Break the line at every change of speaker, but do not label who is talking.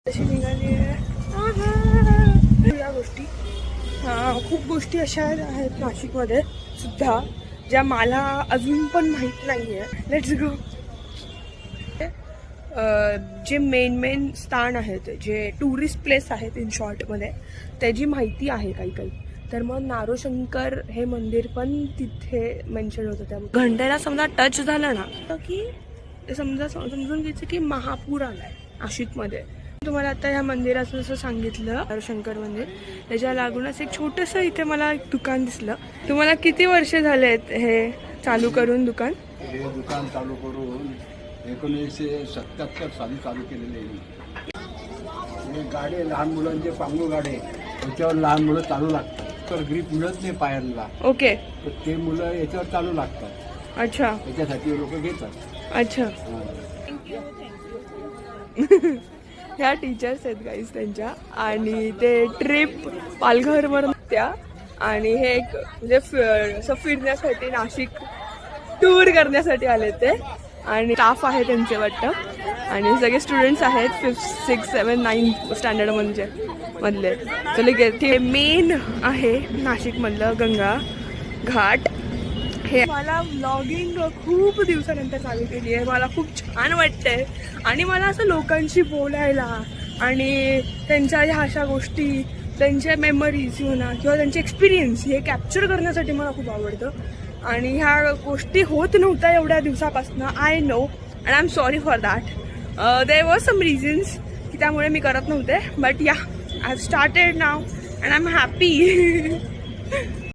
अशी निघाली आहे या गोष्टी. खूप गोष्टी अशा आहेत नाशिकमध्ये सुद्धा ज्या मला अजून पण माहीत नाही आहे. Let's go. जे मेन स्थान आहेत, जे टुरिस्ट प्लेस आहेत इन शॉर्टमध्ये, त्याची माहिती आहे काही काही. तर मग नारोशंकर हे मंदिर पण तिथे मेन्शन होतं. त्या घंटेला समजा टच झालं ना की समजून घ्यायचं की महापूर आलाय नाशिकमध्ये. तुम्हाला आता ह्या मंदिराचं जसं सांगितलं नारोशंकर मंदिर, त्याच्या लागूनच एक छोटंसं इथे मला एक दुकान दिसलं. तुम्हाला किती वर्ष झालेत हे चालू करून दुकान?
हे दुकान चालू करून 1977 साली चालू केलेले आहे. हे गाडे लहान मुलांचे पांगू गाडे, त्याच्यावर लहान मुलं चालू लागतात. तर ग्रीप मिळत नाही पायाला.
ओके.
तर ते मुलं याच्यावर चालू लागतात.
अच्छा.
त्याच्यासाठी लोक घेतात.
अच्छा. ह्या टीचर्स आहेत गाईज त्यांच्या, आणि ते ट्रिप पालघरवर त्या, आणि हे एक म्हणजे असं फिरण्यासाठी नाशिक टूर करण्यासाठी आले ते, आणि स्टाफ आहे त्यांचे वाटतं, आणि सगळे स्टुडंट्स आहेत 5th, 6th, 7th, 9th standard मधले. तर मेन आहे नाशिकमधलं गंगा घाट. हे मला व्लॉगिंग खूप दिवसानंतर चालू केली आहे. मला खूप छान वाटतंय, आणि मला असं लोकांशी बोलायला आणि त्यांच्या ह्या अशा गोष्टी, त्यांच्या मेमरीज म्हणा किंवा त्यांचे एक्सपिरियन्स हे कॅप्चर करण्यासाठी मला खूप आवडतं. आणि ह्या गोष्टी होत नव्हत्या एवढ्या दिवसापासून. I know and I am sorry for that. There was some reasons की त्यामुळे मी करत नव्हते, but yeah I have started now and I am happy.